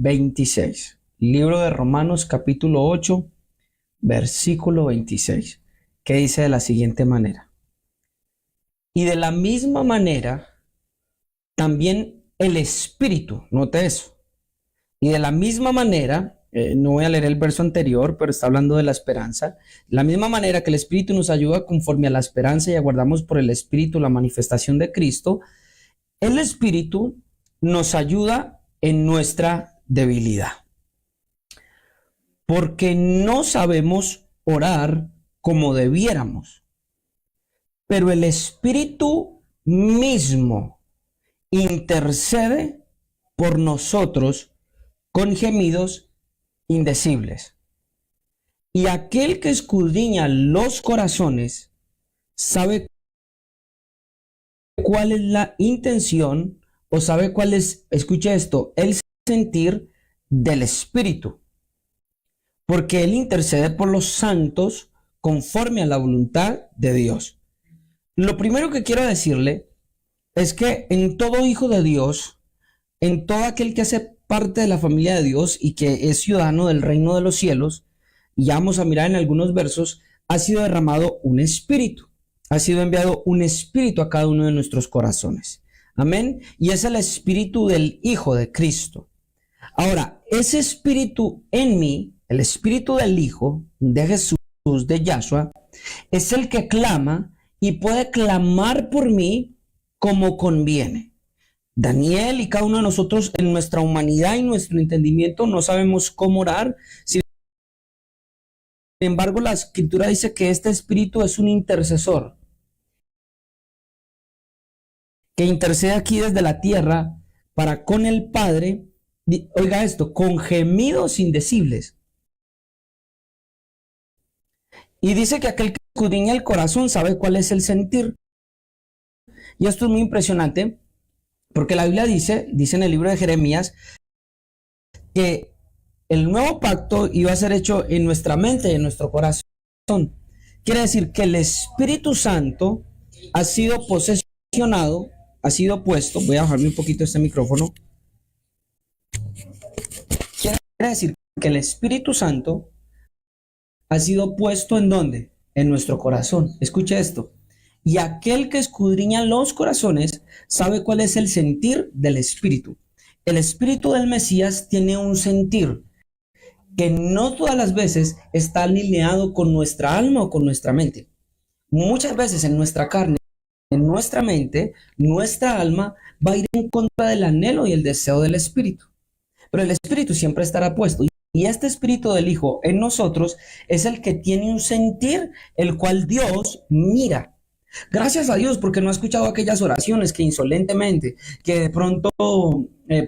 26. Libro de Romanos capítulo 8, versículo 26, que dice de la siguiente manera. Y de la misma manera, también el Espíritu, note eso. Y de la misma manera, no voy a leer el verso anterior, pero está hablando de la esperanza. De la misma manera que el Espíritu nos ayuda conforme a la esperanza y aguardamos por el Espíritu la manifestación de Cristo, el Espíritu nos ayuda en nuestra debilidad. Porque no sabemos orar como debiéramos, pero el Espíritu mismo intercede por nosotros con gemidos indecibles. Y aquel que escudriña los corazones sabe cuál es la intención o sabe cuál es, escucha esto, el sentir del Espíritu. Porque Él intercede por los santos conforme a la voluntad de Dios. Lo primero que quiero decirle es que en todo hijo de Dios, en todo aquel que hace parte de la familia de Dios y que es ciudadano del reino de los cielos, y ya vamos a mirar en algunos versos, ha sido derramado un espíritu, ha sido enviado un espíritu a cada uno de nuestros corazones. Amén. Y es el espíritu del Hijo de Cristo. Ahora, ese espíritu en mí, el espíritu del Hijo, de Jesús, de Yahshua, es el que clama y puede clamar por mí como conviene. Daniel y cada uno de nosotros en nuestra humanidad y nuestro entendimiento no sabemos cómo orar. Sin embargo, la Escritura dice que este espíritu es un intercesor que intercede aquí desde la tierra para con el Padre, oiga esto, con gemidos indecibles. Y dice que aquel que escudriña el corazón sabe cuál es el sentir. Y esto es muy impresionante, porque la Biblia dice en el libro de Jeremías, que el nuevo pacto iba a ser hecho en nuestra mente y en nuestro corazón. Quiere decir que el Espíritu Santo ha sido posesionado, ha sido puesto, voy a bajarme un poquito este micrófono. Quiere decir que el Espíritu Santo ha sido puesto ¿en dónde? En nuestro corazón. Escucha esto. Y aquel que escudriña los corazones sabe cuál es el sentir del Espíritu. El Espíritu del Mesías tiene un sentir que no todas las veces está alineado con nuestra alma o con nuestra mente. Muchas veces en nuestra carne, en nuestra mente, nuestra alma va a ir en contra del anhelo y el deseo del Espíritu. Pero el Espíritu siempre estará puesto. Y este Espíritu del Hijo en nosotros es el que tiene un sentir, el cual Dios mira. Gracias a Dios porque no ha escuchado aquellas oraciones que insolentemente, que de pronto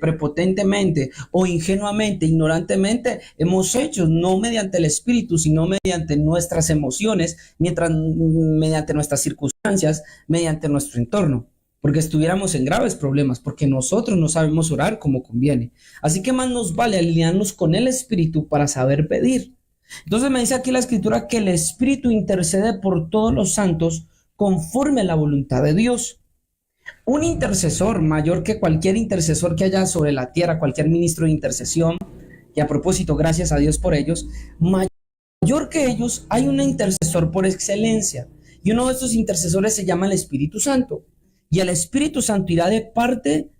prepotentemente o ingenuamente, ignorantemente hemos hecho, no mediante el Espíritu, sino mediante nuestras emociones, mediante nuestras circunstancias, mediante nuestro entorno. Porque estuviéramos en graves problemas, porque nosotros no sabemos orar como conviene. Así que más nos vale alinearnos con el Espíritu para saber pedir. Entonces me dice aquí la Escritura que el Espíritu intercede por todos los santos conforme a la voluntad de Dios. Un intercesor mayor que cualquier intercesor que haya sobre la tierra, cualquier ministro de intercesión, y a propósito, gracias a Dios por ellos, mayor que ellos hay un intercesor por excelencia. Y uno de estos intercesores se llama el Espíritu Santo. Y el Espíritu Santo irá de parte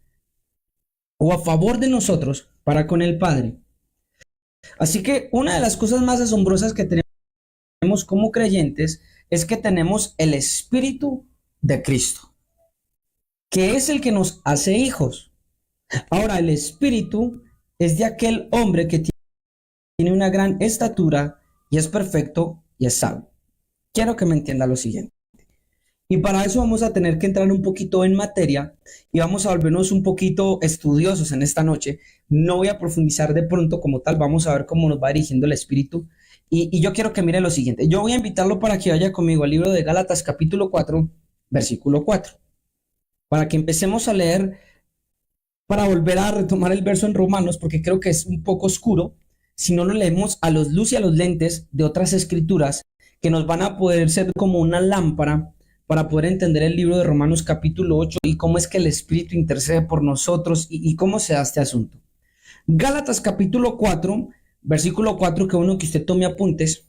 o a favor de nosotros para con el Padre. Así que una de las cosas más asombrosas que tenemos como creyentes es que tenemos el Espíritu de Cristo, que es el que nos hace hijos. Ahora, el Espíritu es de aquel hombre que tiene una gran estatura y es perfecto y es sabio. Quiero que me entienda lo siguiente. Y para eso vamos a tener que entrar un poquito en materia y vamos a volvernos un poquito estudiosos en esta noche. No voy a profundizar de pronto como tal, vamos a ver cómo nos va dirigiendo el Espíritu. Y yo quiero que mire lo siguiente. Yo voy a invitarlo para que vaya conmigo al libro de Gálatas capítulo 4, versículo 4. Para que empecemos a leer, para volver a retomar el verso en Romanos, porque creo que es un poco oscuro. Si no lo leemos a los luz y a los lentes de otras escrituras que nos van a poder ser como una lámpara para poder entender el libro de Romanos capítulo 8 y cómo es que el Espíritu intercede por nosotros y cómo se da este asunto. Gálatas capítulo 4, versículo 4, que uno que usted tome apuntes,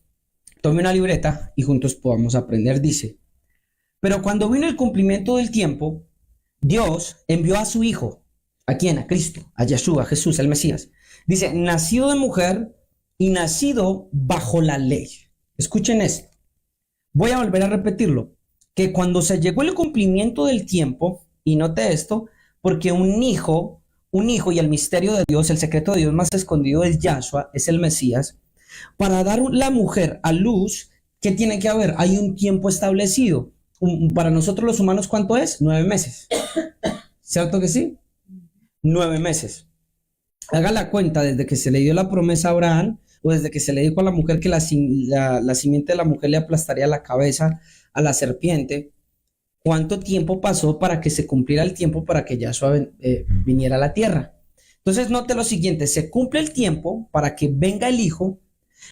tome una libreta y juntos podamos aprender, dice: pero cuando vino el cumplimiento del tiempo, Dios envió a su Hijo. ¿A quién? A Cristo, a Yeshua, a Jesús, el Mesías. Dice, nacido de mujer y nacido bajo la ley. Escuchen esto. Voy a volver a repetirlo. Que cuando se llegó el cumplimiento del tiempo, y note esto, porque un hijo y el misterio de Dios, el secreto de Dios más escondido es Yahshua, es el Mesías, para dar la mujer a luz, ¿qué tiene que haber? Hay un tiempo establecido. Para nosotros los humanos, ¿cuánto es? 9 meses. ¿Cierto que sí? 9 meses. Haga la cuenta desde que se le dio la promesa a Abraham o desde que se le dijo a la mujer que la simiente de la mujer le aplastaría la cabeza a la serpiente. ¿Cuánto tiempo pasó para que se cumpliera el tiempo para que Yahshua viniera a la tierra? Entonces note lo siguiente, se cumple el tiempo para que venga el hijo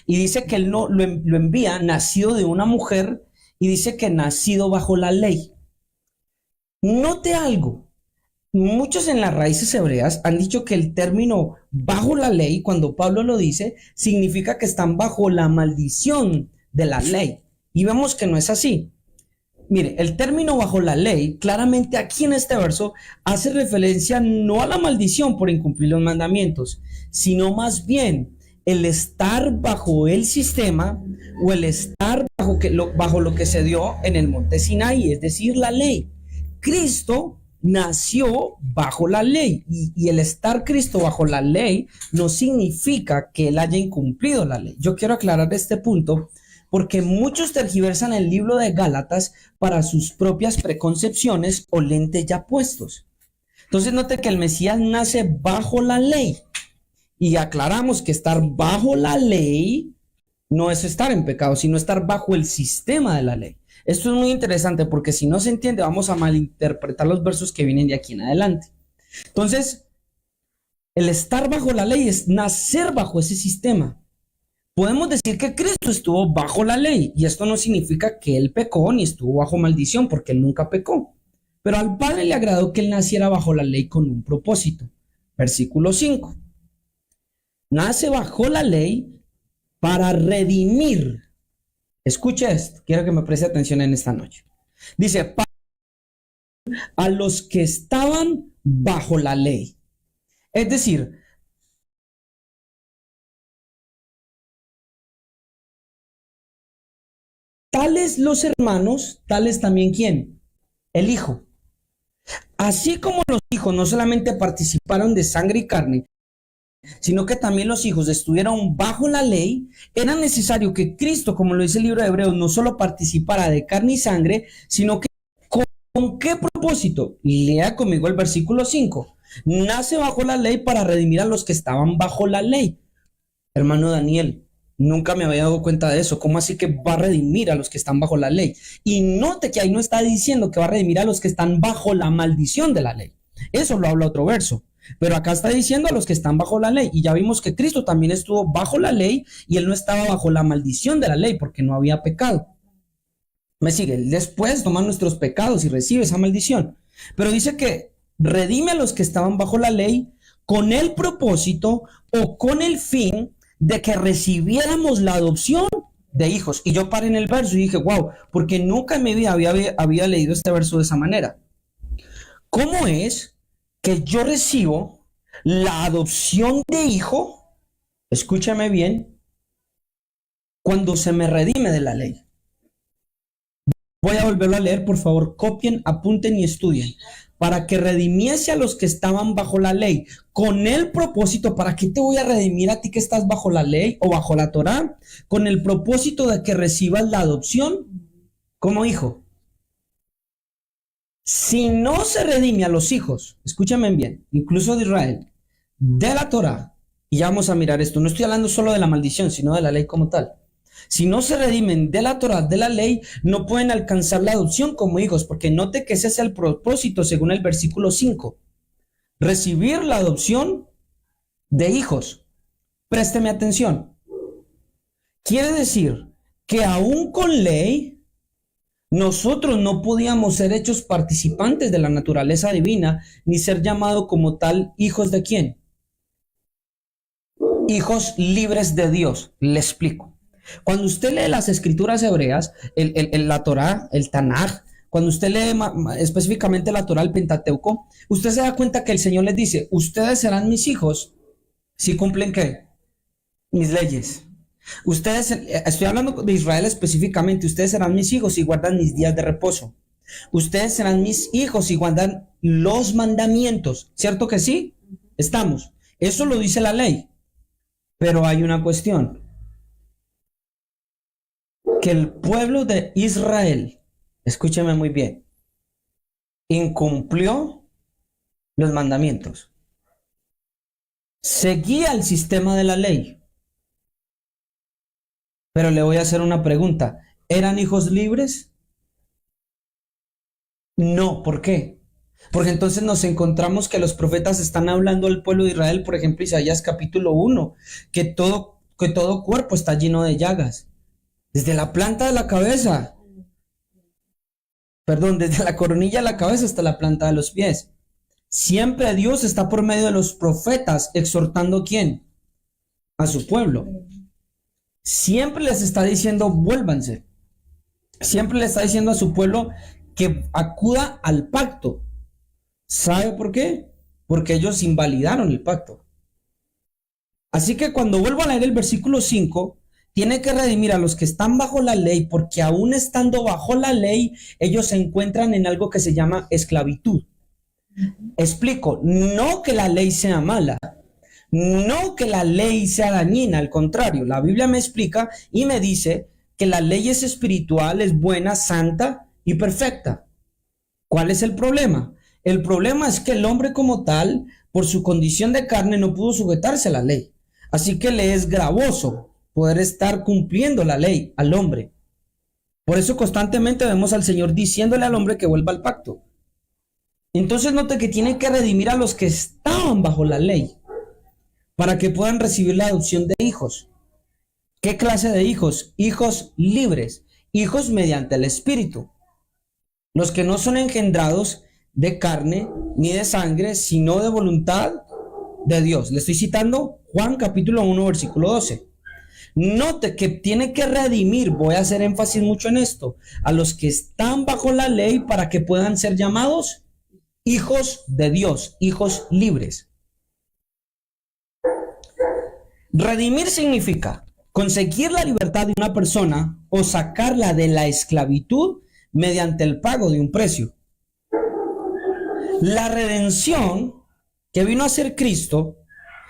y dice que él no lo envía nacido de una mujer y dice que nacido bajo la ley. Note algo. Muchos en las raíces hebreas han dicho que el término bajo la ley, cuando Pablo lo dice, significa que están bajo la maldición de la ley. Y vemos que no es así. Mire, el término bajo la ley, claramente aquí en este verso, hace referencia no a la maldición por incumplir los mandamientos, sino más bien el estar bajo el sistema o el estar bajo lo que se dio en el monte Sinaí, es decir, la ley. Cristo nació bajo la ley y el estar Cristo bajo la ley no significa que él haya incumplido la ley. Yo quiero aclarar este punto porque muchos tergiversan el libro de Gálatas para sus propias preconcepciones o lentes ya puestos. Entonces note que el Mesías nace bajo la ley y aclaramos que estar bajo la ley no es estar en pecado, sino estar bajo el sistema de la ley. Esto es muy interesante porque si no se entiende vamos a malinterpretar los versos que vienen de aquí en adelante. Entonces, el estar bajo la ley es nacer bajo ese sistema. Podemos decir que Cristo estuvo bajo la ley y esto no significa que él pecó ni estuvo bajo maldición porque él nunca pecó. Pero al Padre le agradó que él naciera bajo la ley con un propósito. Versículo 5. Nace bajo la ley para redimir. Escuche esto, quiero que me preste atención en esta noche. Dice, a los que estaban bajo la ley. Es decir, tales los hermanos, tales también ¿quién? El Hijo. Así como los hijos no solamente participaron de sangre y carne, sino que también los hijos estuvieron bajo la ley, era necesario que Cristo, como lo dice el libro de Hebreos, no solo participara de carne y sangre, sino que ¿con qué propósito? Lea conmigo el versículo 5. Nace bajo la ley para redimir a los que estaban bajo la ley. Hermano Daniel, nunca me había dado cuenta de eso. ¿Cómo así que va a redimir a los que están bajo la ley? Y note que ahí no está diciendo que va a redimir a los que están bajo la maldición de la ley. Eso lo habla otro verso. Pero acá está diciendo a los que están bajo la ley. Y ya vimos que Cristo también estuvo bajo la ley y él no estaba bajo la maldición de la ley porque no había pecado. Me sigue. Después toma nuestros pecados y recibe esa maldición. Pero dice que redime a los que estaban bajo la ley con el propósito o con el fin de que recibiéramos la adopción de hijos. Y yo paré en el verso y dije, wow, porque nunca en mi vida había leído este verso de esa manera. ¿Cómo es que yo recibo la adopción de hijo? Escúchame bien, cuando se me redime de la ley. Voy a volverlo a leer, por favor, copien, apunten y estudien. Para que redimiese a los que estaban bajo la ley, con el propósito, ¿para qué te voy a redimir a ti que estás bajo la ley o bajo la Torá? Con el propósito de que recibas la adopción como hijo. Si no se redime a los hijos, escúchame bien, incluso de Israel, de la Torá, y ya vamos a mirar esto, no estoy hablando solo de la maldición, sino de la ley como tal. Si no se redimen de la Torá, de la ley, no pueden alcanzar la adopción como hijos, porque note que ese es el propósito según el versículo 5. Recibir la adopción de hijos. Présteme atención. Quiere decir que aún con ley, nosotros no podíamos ser hechos participantes de la naturaleza divina, ni ser llamados como tal hijos de ¿quién? hijos libres de Dios. Le explico. Cuando usted lee las escrituras hebreas, la Torá, el Tanaj, cuando usted lee específicamente la Torá, el Pentateuco, usted se da cuenta que el Señor les dice, ustedes serán mis hijos si cumplen ¿qué? Mis leyes. Ustedes, estoy hablando de Israel específicamente, ustedes serán mis hijos si guardan mis días de reposo. Ustedes serán mis hijos si guardan los mandamientos. ¿Cierto que sí? Estamos. Eso lo dice la ley. Pero hay una cuestión. Que el pueblo de Israel, escúcheme muy bien, incumplió los mandamientos. Seguía el sistema de la ley. Pero le voy a hacer una pregunta. ¿Eran hijos libres? No, ¿por qué? Porque entonces nos encontramos que los profetas están hablando al pueblo de Israel, por ejemplo, Isaías capítulo 1, que todo cuerpo está lleno de llagas. Desde la planta de la cabeza, desde la coronilla de la cabeza hasta la planta de los pies. Siempre Dios está por medio de los profetas exhortando ¿a quién? A su pueblo. Siempre les está diciendo vuélvanse. Siempre le está diciendo a su pueblo que acuda al pacto. ¿Sabe por qué? Porque ellos invalidaron el pacto. Así que cuando vuelvo a leer el versículo 5, tiene que redimir a los que están bajo la ley, porque aún estando bajo la ley, ellos se encuentran en algo que se llama esclavitud. Explico, no que la ley sea mala, no que la ley sea dañina, al contrario, la Biblia me explica y me dice que la ley es espiritual, es buena, santa y perfecta. ¿Cuál es el problema? El problema es que el hombre como tal, por su condición de carne, no pudo sujetarse a la ley. Así que le es gravoso poder estar cumpliendo la ley al hombre. Por eso constantemente vemos al Señor diciéndole al hombre que vuelva al pacto. Entonces note que tiene que redimir a los que estaban bajo la ley para que puedan recibir la adopción de hijos. ¿Qué clase de hijos? Hijos libres, hijos mediante el Espíritu. Los que no son engendrados de carne ni de sangre, sino de voluntad de Dios. Le estoy citando Juan capítulo 1, versículo 12. Note que tiene que redimir, voy a hacer énfasis mucho en esto, a los que están bajo la ley para que puedan ser llamados hijos de Dios, hijos libres. Redimir significa conseguir la libertad de una persona o sacarla de la esclavitud mediante el pago de un precio. La redención que vino a ser Cristo,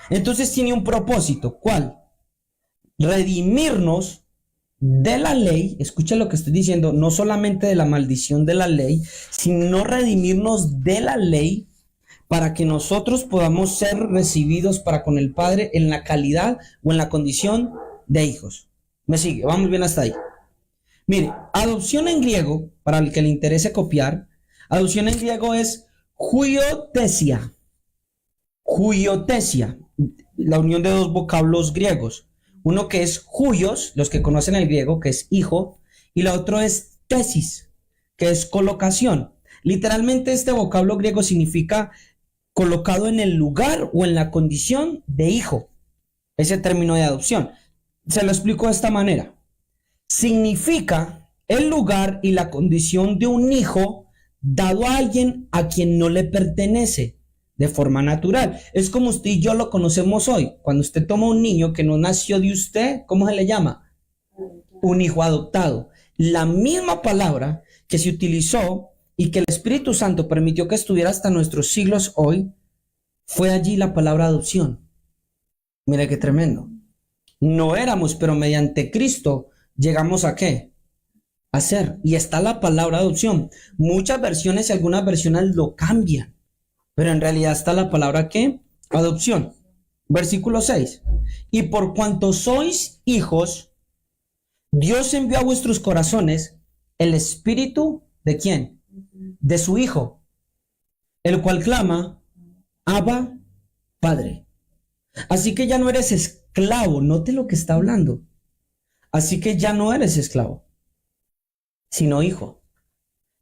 entonces tiene un propósito. ¿Cuál? Redimirnos de la ley, escucha lo que estoy diciendo, no solamente de la maldición de la ley, sino redimirnos de la ley para que nosotros podamos ser recibidos para con el Padre en la calidad o en la condición de hijos. ¿Me sigue? Vamos bien hasta ahí. Mire, adopción en griego, para el que le interese copiar, adopción en griego es huiotesia. Huiotesia, la unión de dos vocablos griegos. Uno que es huios, los que conocen el griego, que es hijo, y la otro es tesis, que es colocación. Literalmente este vocablo griego significa colocado en el lugar o en la condición de hijo. Ese término de adopción. Se lo explico de esta manera. Significa el lugar y la condición de un hijo dado a alguien a quien no le pertenece de forma natural. Es como usted y yo lo conocemos hoy. Cuando usted toma un niño que no nació de usted, ¿cómo se le llama? Un hijo adoptado. La misma palabra que se utilizó y que el Espíritu Santo permitió que estuviera hasta nuestros siglos hoy, fue allí la palabra adopción. Mire qué tremendo. No éramos, pero mediante Cristo llegamos a ¿qué? A ser. Y está la palabra adopción. Muchas versiones y algunas versiones lo cambian. Pero en realidad está la palabra ¿qué? Adopción. Versículo 6. Y por cuanto sois hijos, Dios envió a vuestros corazones el espíritu ¿de quién? De su Hijo, el cual clama, Abba, Padre. Así que ya no eres esclavo, note lo que está hablando. Así que ya no eres esclavo, sino hijo.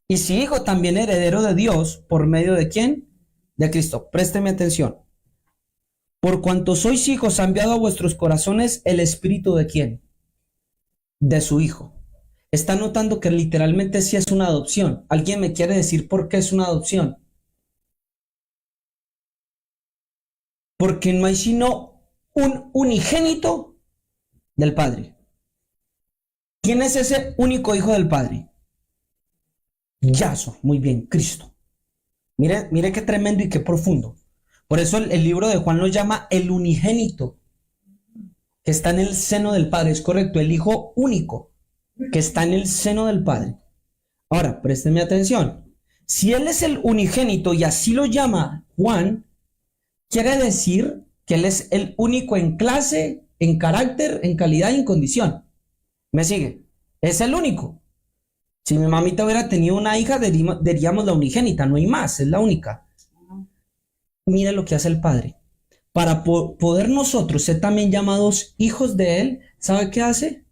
Y si hijo, también heredero de Dios, ¿por medio de quién? De Cristo. Présteme atención. Por cuanto sois hijos, ha enviado a vuestros corazones el espíritu ¿de quién? De su hijo. Está notando que literalmente sí es una adopción. ¿Alguien me quiere decir por qué es una adopción? Porque no hay sino un unigénito del Padre. ¿Quién es ese único hijo del Padre? Yahshua, muy bien, Cristo. Mire qué tremendo y qué profundo. Por eso el libro de Juan lo llama el unigénito, que está en el seno del Padre. Es correcto, el hijo único, que está en el seno del Padre. Ahora, présteme atención. Si él es el unigénito y así lo llama Juan, quiere decir que él es el único en clase, en carácter, en calidad y en condición. ¿Me sigue? Es el único. Si mi mamita hubiera tenido una hija, diríamos la unigénita, no hay más, es la única. Mire lo que hace el Padre. Para poder nosotros ser también llamados hijos de Él, ¿sabe qué hace?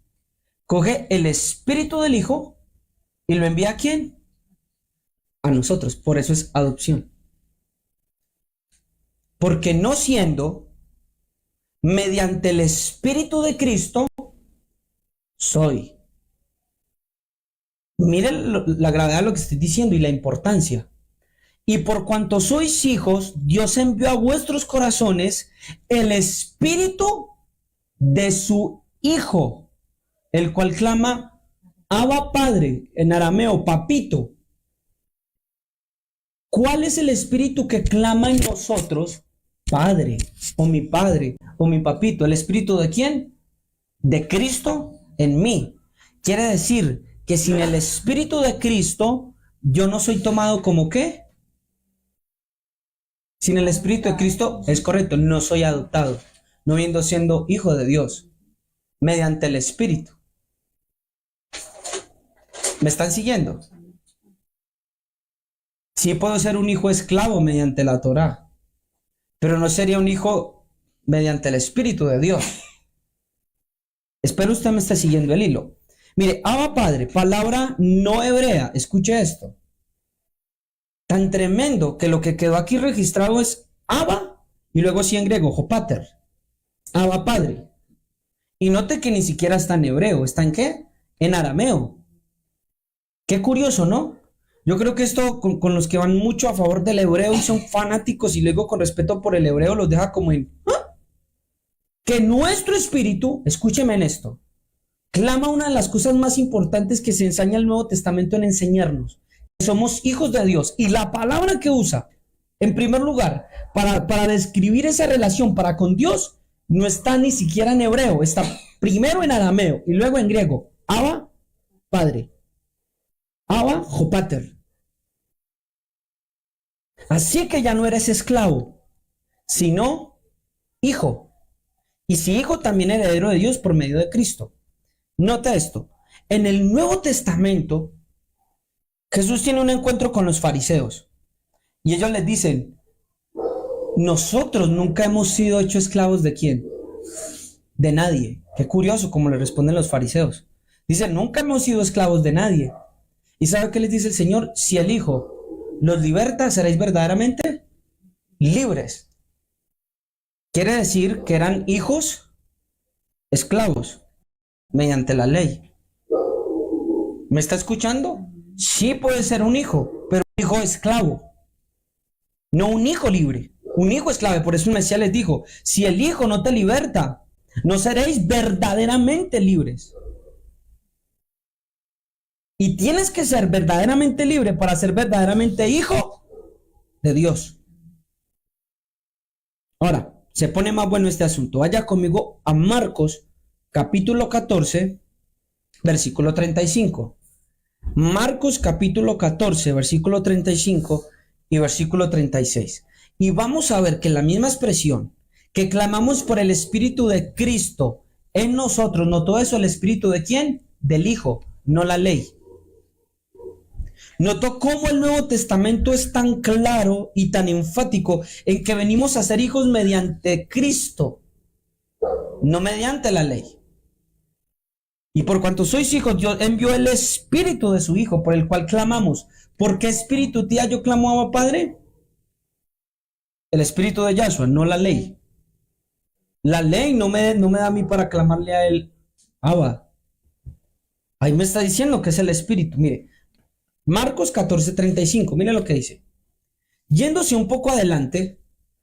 Coge el espíritu del Hijo y lo envía ¿a quién? A nosotros. Por eso es adopción. Porque no siendo mediante el espíritu de Cristo, soy. Miren la gravedad de lo que estoy diciendo y la importancia. Y por cuanto sois hijos, Dios envió a vuestros corazones el espíritu de su Hijo, el cual clama, Abba Padre, en arameo, papito. ¿Cuál es el espíritu que clama en nosotros? Padre, o mi papito. ¿El espíritu de quién? De Cristo en mí. Quiere decir que sin el espíritu de Cristo, yo no soy tomado como ¿qué? Sin el espíritu de Cristo, es correcto, no soy adoptado, no viendo siendo hijo de Dios, mediante el espíritu. ¿Me están siguiendo? Sí puedo ser un hijo esclavo mediante la Torá, pero no sería un hijo mediante el espíritu de Dios. Espero usted me esté siguiendo el hilo. Mire, Abba Padre, palabra no hebrea, escuche esto. Tan tremendo que lo que quedó aquí registrado es Abba y luego sí en griego, Jopater. Abba Padre. Y note que ni siquiera está en hebreo, ¿está en qué? En arameo. Qué curioso, ¿no? Yo creo que esto con los que van mucho a favor del hebreo y son fanáticos y luego con respeto por el hebreo los deja como en... ¿ah? Que nuestro espíritu, escúcheme en esto, clama una de las cosas más importantes que se enseña el Nuevo Testamento en enseñarnos. Somos hijos de Dios y la palabra que usa en primer lugar para describir esa relación para con Dios no está ni siquiera en hebreo, está primero en arameo y luego en griego. Abba, Padre. Abba, Jopater. Así que ya no eres esclavo, sino hijo. Y si hijo, también heredero de Dios por medio de Cristo. Nota esto. En el Nuevo Testamento, Jesús tiene un encuentro con los fariseos y ellos les dicen, nosotros nunca hemos sido hechos esclavos ¿de quién? De nadie. Qué curioso como le responden los fariseos. Dicen, nunca hemos sido esclavos de nadie. ¿Y sabe qué les dice el Señor? Si el Hijo los liberta, seréis verdaderamente libres. Quiere decir que eran hijos esclavos mediante la ley. ¿Me está escuchando? Sí puede ser un hijo, pero un hijo esclavo. No un hijo libre, un hijo esclavo. Por eso el Mesías les dijo, si el Hijo no te liberta, no seréis verdaderamente libres. Y tienes que ser verdaderamente libre para ser verdaderamente hijo de Dios. Ahora, se pone más bueno este asunto. Vaya conmigo a Marcos, capítulo 14, versículo 35. Marcos capítulo 14, versículo 35 y versículo 36. Y vamos a ver que la misma expresión que clamamos por el Espíritu de Cristo en nosotros, ¿no todo eso el Espíritu de quién? Del Hijo, no la ley. Notó cómo el Nuevo Testamento es tan claro y tan enfático en que venimos a ser hijos mediante Cristo, no mediante la ley. Y por cuanto sois hijos, Dios envió el espíritu de su Hijo, por el cual clamamos. ¿Por qué espíritu, tía, yo clamo a Padre? El espíritu de Yahshua, no la ley. La ley no me da a mí para clamarle a él, Abba. Ahí me está diciendo que es el Espíritu. Mire, Marcos 14:35, mire lo que dice. Yéndose un poco adelante,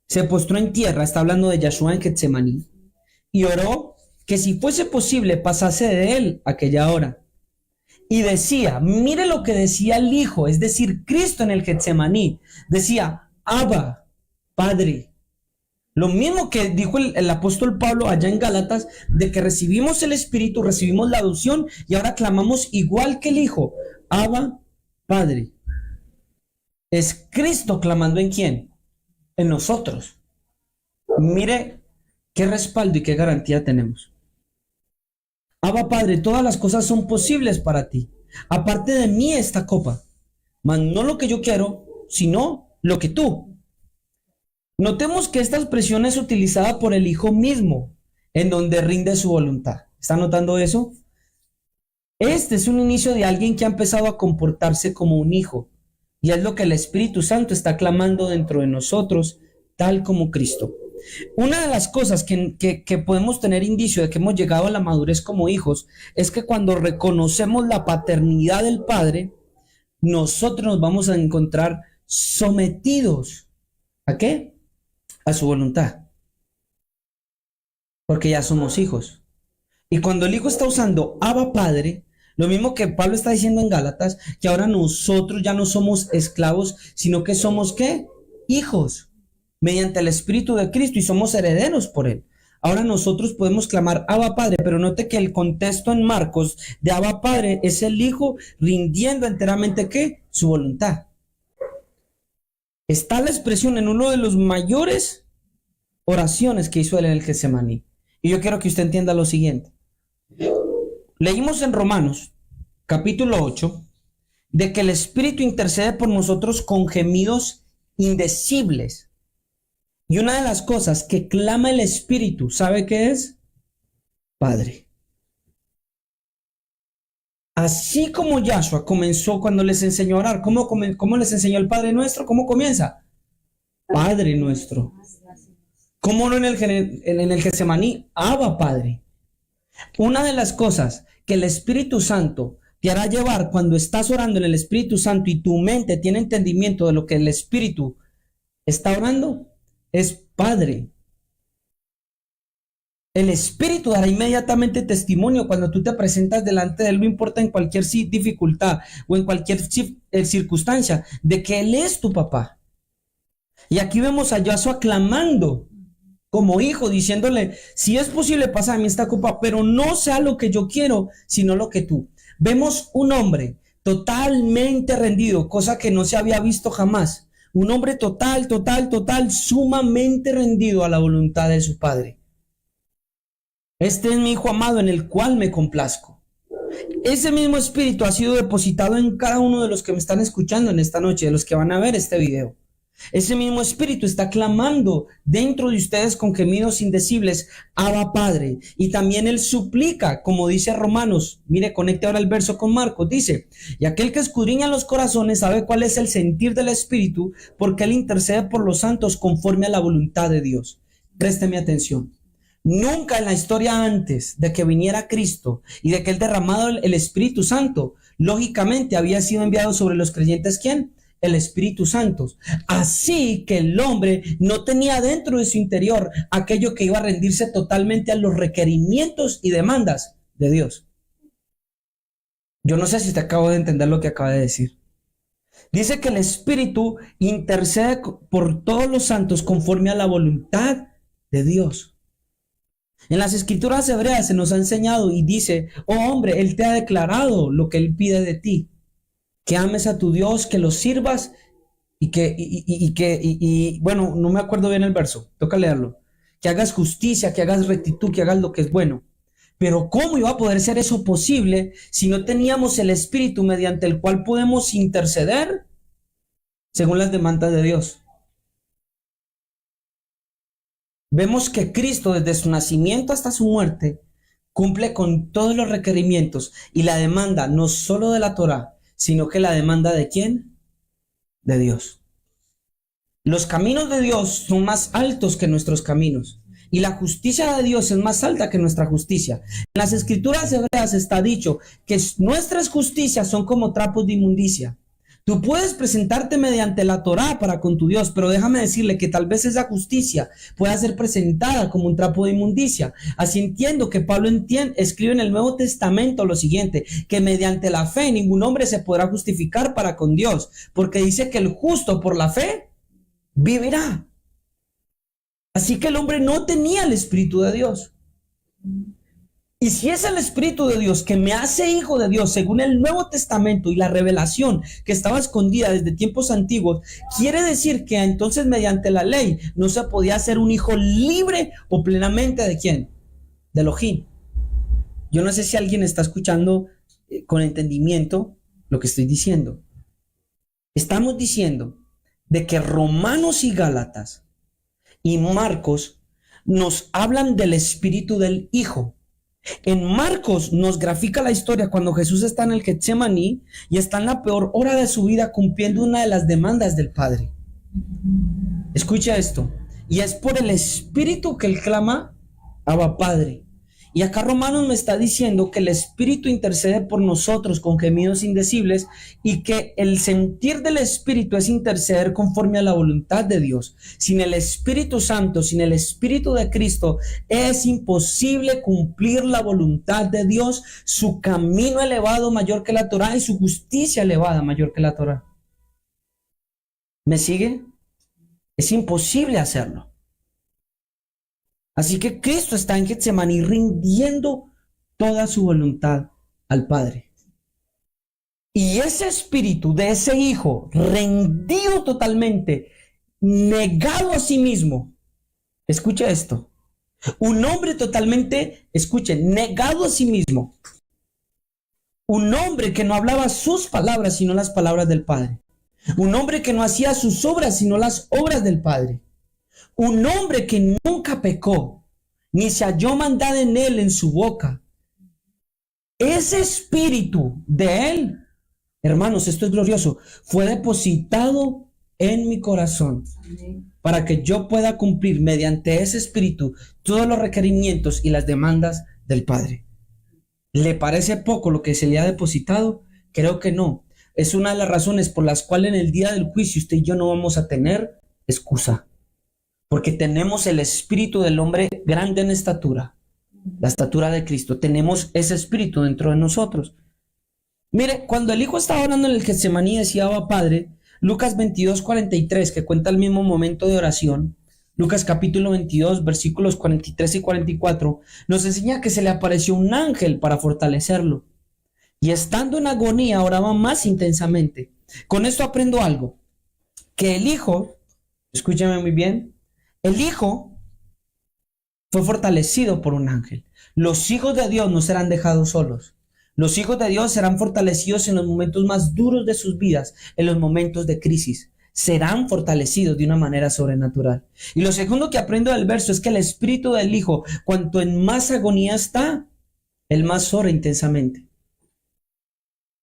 se postró en tierra, está hablando de Yahshua en Getsemaní, y oró que si fuese posible pasase de él aquella hora. Y decía, mire lo que decía el Hijo, es decir, Cristo en el Getsemaní, decía, Abba, Padre. Lo mismo que dijo el apóstol Pablo allá en Gálatas, de que recibimos el Espíritu, recibimos la adopción y ahora clamamos igual que el Hijo, Abba, Padre. Es Cristo clamando en quién, en nosotros. Mire qué respaldo y qué garantía tenemos. Abba Padre, todas las cosas son posibles para ti. Aparte de mí esta copa, mas no lo que yo quiero, sino lo que tú. Notemos que esta expresión es utilizada por el Hijo mismo, en donde rinde su voluntad. ¿Está notando eso? Este es un inicio de alguien que ha empezado a comportarse como un hijo, y es lo que el Espíritu Santo está clamando dentro de nosotros, tal como Cristo. Una de las cosas que podemos tener indicio de que hemos llegado a la madurez como hijos es que cuando reconocemos la paternidad del Padre, nosotros nos vamos a encontrar sometidos. ¿A qué? A su voluntad. Porque ya somos hijos. Y cuando el Hijo está usando Abba Padre, lo mismo que Pablo está diciendo en Gálatas, que ahora nosotros ya no somos esclavos, sino que somos ¿qué? Hijos, mediante el Espíritu de Cristo y somos herederos por Él. Ahora nosotros podemos clamar Abba Padre, pero note que el contexto en Marcos de Abba Padre es el Hijo rindiendo enteramente ¿qué? Su voluntad. Está la expresión en uno de los mayores oraciones que hizo él en el Getsemaní. Y yo quiero que usted entienda lo siguiente. Leímos en Romanos, capítulo 8, de que el Espíritu intercede por nosotros con gemidos indecibles. Y una de las cosas que clama el Espíritu, ¿sabe qué es? Padre. Así como Yahshua comenzó cuando les enseñó a orar, ¿cómo les enseñó el Padre Nuestro? ¿Cómo comienza? Padre Nuestro. ¿Cómo no en el Getsemaní? Abba Padre. Una de las cosas que el Espíritu Santo te hará llevar cuando estás orando en el Espíritu Santo y tu mente tiene entendimiento de lo que el Espíritu está orando es Padre. El Espíritu dará inmediatamente testimonio cuando tú te presentas delante de Él, no importa en cualquier dificultad o en cualquier circunstancia, de que Él es tu papá. Y aquí vemos a Yahshua clamando como hijo, diciéndole, si es posible, pasa a mí esta copa, pero no sea lo que yo quiero, sino lo que tú. Vemos un hombre totalmente rendido, cosa que no se había visto jamás. Un hombre total, sumamente rendido a la voluntad de su padre. Este es mi Hijo amado en el cual me complazco. Ese mismo espíritu ha sido depositado en cada uno de los que me están escuchando en esta noche, de los que van a ver este video. Ese mismo espíritu está clamando dentro de ustedes con gemidos indecibles, Abba Padre. Y también él suplica, como dice Romanos. Mire, conecte ahora el verso con Marcos. Dice, y aquel que escudriña los corazones sabe cuál es el sentir del espíritu, porque él intercede por los santos conforme a la voluntad de Dios. Présteme atención. Nunca en la historia antes de que viniera Cristo y de que él derramado el Espíritu Santo, lógicamente había sido enviado sobre los creyentes, ¿quién? El Espíritu Santo. Así que el hombre no tenía dentro de su interior aquello que iba a rendirse totalmente a los requerimientos y demandas de Dios. Yo no sé si te acabo de entender lo que acaba de decir. Dice que el Espíritu intercede por todos los santos conforme a la voluntad de Dios. En las escrituras hebreas se nos ha enseñado y dice, oh hombre, Él te ha declarado lo que Él pide de ti, que ames a tu Dios, que lo sirvas bueno, no me acuerdo bien el verso, toca leerlo, que hagas justicia, que hagas rectitud, que hagas lo que es bueno. Pero ¿cómo iba a poder ser eso posible si no teníamos el Espíritu mediante el cual podemos interceder según las demandas de Dios? Vemos que Cristo desde su nacimiento hasta su muerte cumple con todos los requerimientos y la demanda no solo de la Torá, sino que la demanda ¿de quién? De Dios. Los caminos de Dios son más altos que nuestros caminos y la justicia de Dios es más alta que nuestra justicia. En las escrituras hebreas está dicho que nuestras justicias son como trapos de inmundicia. Tú puedes presentarte mediante la Torá para con tu Dios, pero déjame decirle que tal vez esa justicia pueda ser presentada como un trapo de inmundicia. Así entiendo que Pablo escribe en el Nuevo Testamento lo siguiente, que mediante la fe ningún hombre se podrá justificar para con Dios, porque dice que el justo por la fe vivirá. Así que el hombre no tenía el Espíritu de Dios. Y si es el Espíritu de Dios que me hace hijo de Dios según el Nuevo Testamento y la revelación que estaba escondida desde tiempos antiguos, quiere decir que entonces mediante la ley no se podía hacer un hijo libre o plenamente ¿de quién? De Elohim. Yo no sé si alguien está escuchando con entendimiento lo que estoy diciendo. Estamos diciendo de que Romanos y Gálatas y Marcos nos hablan del Espíritu del Hijo. En Marcos nos grafica la historia cuando Jesús está en el Getsemaní y está en la peor hora de su vida cumpliendo una de las demandas del Padre. Escucha esto. Y es por el Espíritu que él clama, Abba Padre. Y acá Romanos me está diciendo que el Espíritu intercede por nosotros con gemidos indecibles y que el sentir del Espíritu es interceder conforme a la voluntad de Dios. Sin el Espíritu Santo, sin el Espíritu de Cristo, es imposible cumplir la voluntad de Dios, su camino elevado mayor que la Torá y su justicia elevada mayor que la Torá. ¿Me sigue? Es imposible hacerlo. Así que Cristo está en Getsemaní rindiendo toda su voluntad al Padre. Y ese espíritu de ese hijo rendido totalmente, negado a sí mismo, escucha esto, un hombre totalmente, escuchen, negado a sí mismo, un hombre que no hablaba sus palabras sino las palabras del Padre, un hombre que no hacía sus obras sino las obras del Padre. Un hombre que nunca pecó, ni se halló maldad en él en su boca. Ese espíritu de él, hermanos, esto es glorioso, fue depositado en mi corazón para que yo pueda cumplir mediante ese espíritu todos los requerimientos y las demandas del Padre. ¿Le parece poco lo que se le ha depositado? Creo que no. Es una de las razones por las cuales en el día del juicio usted y yo no vamos a tener excusa. Porque tenemos el espíritu del hombre grande en estatura, la estatura de Cristo. Tenemos ese espíritu dentro de nosotros. Mire, cuando el hijo estaba orando en el Getsemaní, decía Abba Padre, Lucas 22:43, que cuenta el mismo momento de oración, Lucas capítulo 22, versículos 43 y 44, nos enseña que se le apareció un ángel para fortalecerlo. Y estando en agonía, oraba más intensamente. Con esto aprendo algo, que el hijo, escúchame muy bien, el Hijo fue fortalecido por un ángel. Los hijos de Dios no serán dejados solos. Los hijos de Dios serán fortalecidos en los momentos más duros de sus vidas, en los momentos de crisis. Serán fortalecidos de una manera sobrenatural. Y lo segundo que aprendo del verso es que el espíritu del Hijo, cuanto en más agonía está, él más ora intensamente.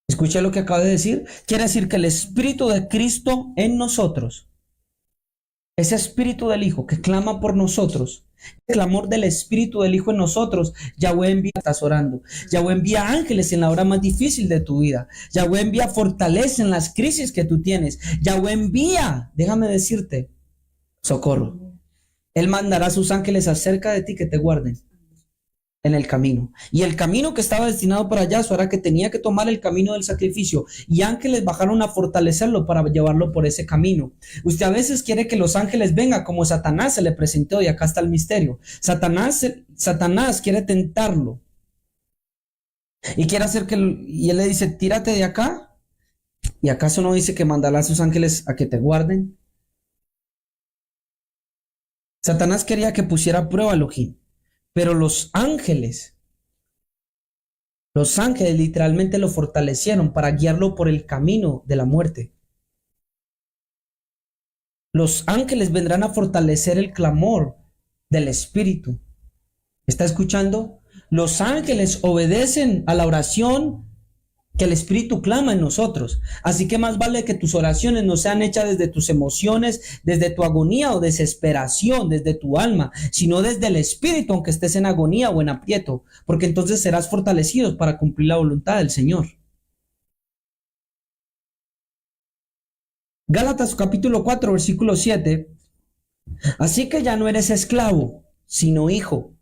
¿Escuché lo que acabo de decir? Quiere decir que el espíritu de Cristo en nosotros, ese espíritu del Hijo que clama por nosotros, el clamor del espíritu del Hijo en nosotros, Yahweh envía, estás orando, Yahweh envía ángeles en la hora más difícil de tu vida, Yahweh envía fortaleza en las crisis que tú tienes, Yahweh envía, déjame decirte, socorro. Él mandará a sus ángeles acerca de ti que te guarden en el camino. Y el camino que estaba destinado para allá, eso era que tenía que tomar el camino del sacrificio. Y ángeles bajaron a fortalecerlo para llevarlo por ese camino. Usted a veces quiere que los ángeles vengan como Satanás se le presentó, y acá está el misterio. Satanás quiere tentarlo. Y quiere hacer y él le dice, tírate de acá. ¿Y acaso no dice que mandará a sus ángeles a que te guarden? Satanás quería que pusiera a prueba a Elohim. Pero los ángeles literalmente lo fortalecieron para guiarlo por el camino de la muerte. Los ángeles vendrán a fortalecer el clamor del Espíritu. ¿Está escuchando? Los ángeles obedecen a la oración que el Espíritu clama en nosotros. Así que más vale que tus oraciones no sean hechas desde tus emociones, desde tu agonía o desesperación, desde tu alma, sino desde el Espíritu, aunque estés en agonía o en aprieto, porque entonces serás fortalecido para cumplir la voluntad del Señor. Gálatas capítulo 4, versículo 7. Así que ya no eres esclavo, sino hijo.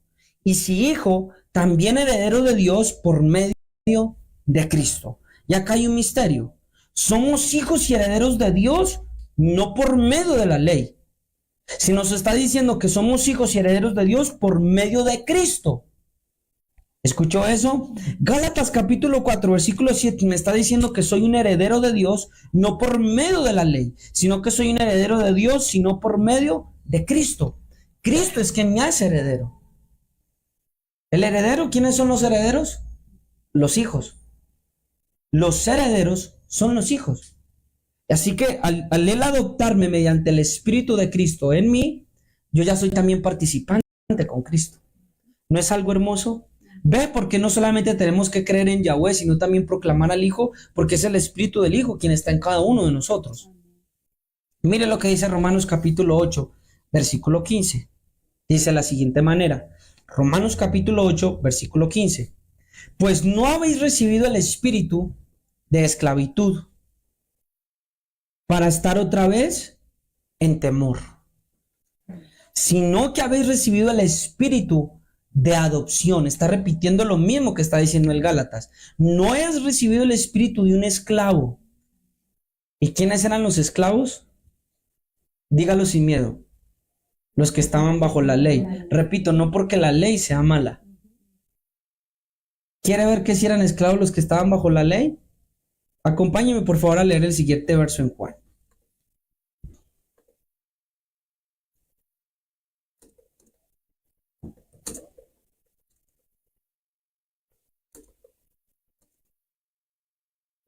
Y si hijo, también heredero de Dios por medio de Cristo. Y acá hay un misterio. Somos hijos y herederos de Dios no por medio de la ley, sino se está diciendo que somos hijos y herederos de Dios por medio de Cristo. ¿Escuchó eso? Gálatas capítulo 4, versículo 7 me está diciendo que soy un heredero de Dios no por medio de la ley, sino que soy un heredero de Dios, sino por medio de Cristo. Cristo es quien me hace heredero. ¿El heredero? ¿Quiénes son los herederos? Los hijos. Los herederos son los hijos. Así que al él adoptarme mediante el Espíritu de Cristo en mí, yo ya soy también participante con Cristo. ¿No es algo hermoso? Ve porque no solamente tenemos que creer en Yahweh, sino también proclamar al Hijo, porque es el Espíritu del Hijo quien está en cada uno de nosotros. Mire lo que dice Romanos capítulo 8, versículo 15. Dice de la siguiente manera. Romanos capítulo 8, versículo 15. Pues no habéis recibido el espíritu de esclavitud para estar otra vez en temor, sino que habéis recibido el espíritu de adopción. Está repitiendo lo mismo que está diciendo el Gálatas. No has recibido el espíritu de un esclavo. ¿Y quiénes eran los esclavos? Dígalo sin miedo. Los que estaban bajo la ley. Repito, no porque la ley sea mala. ¿Quiere ver que si eran esclavos los que estaban bajo la ley? Acompáñeme por favor a leer el siguiente verso en Juan.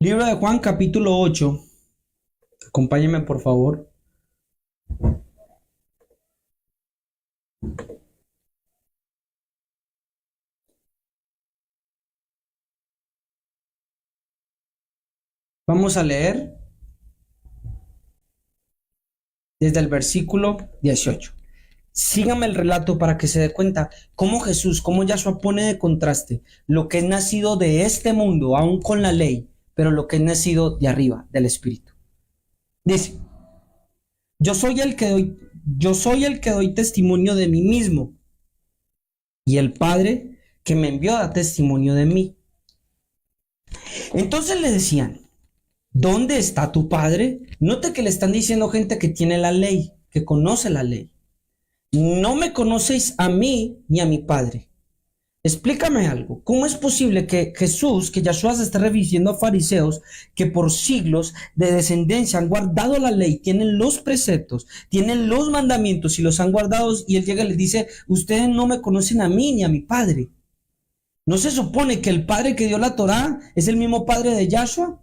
Libro de Juan capítulo 8. Acompáñeme por favor. Vamos a leer desde el versículo 18. Sígame el relato para que se dé cuenta cómo Jesús, cómo Yahshua pone de contraste lo que es nacido de este mundo, aún con la ley, pero lo que es nacido de arriba, del Espíritu. Dice, yo soy el que doy testimonio de mí mismo, y el Padre que me envió da testimonio de mí. Entonces le decían, ¿dónde está tu Padre? Note que le están diciendo gente que tiene la ley, que conoce la ley. No me conocéis a mí ni a mi Padre. Explícame algo. ¿Cómo es posible que Jesús, que Yahshua se esté refiriendo a fariseos que por siglos de descendencia han guardado la ley, tienen los preceptos, tienen los mandamientos y los han guardado, y él llega y les dice, ustedes no me conocen a mí ni a mi Padre? ¿No se supone que el Padre que dio la Torá es el mismo Padre de Yahshua?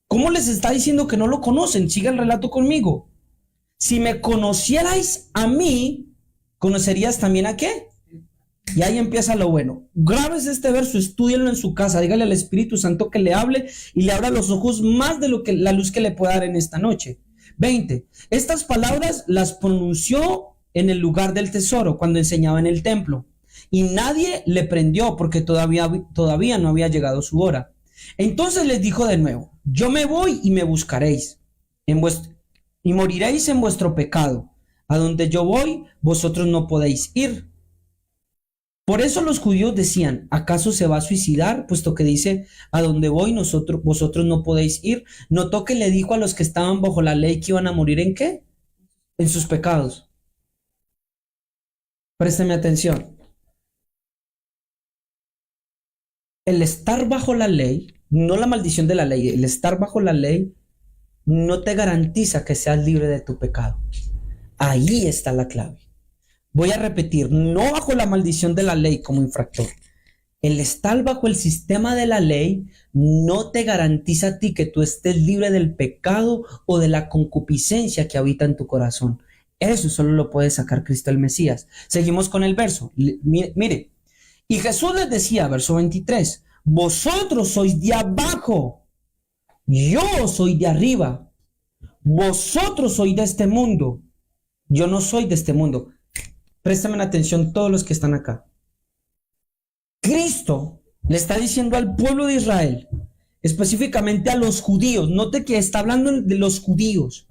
¿Cómo les está diciendo que no lo conocen? Siga el relato conmigo. Si me conocierais a mí, ¿conocerías también a qué? Y ahí empieza lo bueno. Grábese este verso, estúdienlo en su casa, dígale al Espíritu Santo que le hable y le abra los ojos más de lo que la luz que le pueda dar en esta noche. 20. Estas palabras las pronunció en el lugar del tesoro, cuando enseñaba en el templo. Y nadie le prendió porque todavía no había llegado su hora. Entonces les dijo de nuevo, yo me voy y me buscaréis, y moriréis en vuestro pecado. A donde yo voy, vosotros no podéis ir. Por eso los judíos decían, ¿acaso se va a suicidar? Puesto que dice, a donde voy vosotros no podéis ir. Notó que le dijo a los que estaban bajo la ley que iban a morir ¿en qué? En sus pecados. Présteme atención. El estar bajo la ley, no la maldición de la ley, el estar bajo la ley no te garantiza que seas libre de tu pecado. Ahí está la clave. Voy a repetir, no bajo la maldición de la ley como infractor. El estar bajo el sistema de la ley no te garantiza a ti que tú estés libre del pecado o de la concupiscencia que habita en tu corazón. Eso solo lo puede sacar Cristo el Mesías. Seguimos con el verso. Mire, y Jesús les decía, verso 23, Vosotros sois de abajo, yo soy de arriba. Vosotros sois de este mundo, yo no soy de este mundo. Préstame atención todos los que están acá. Cristo le está diciendo al pueblo de Israel, específicamente a los judíos, note que está hablando de los judíos,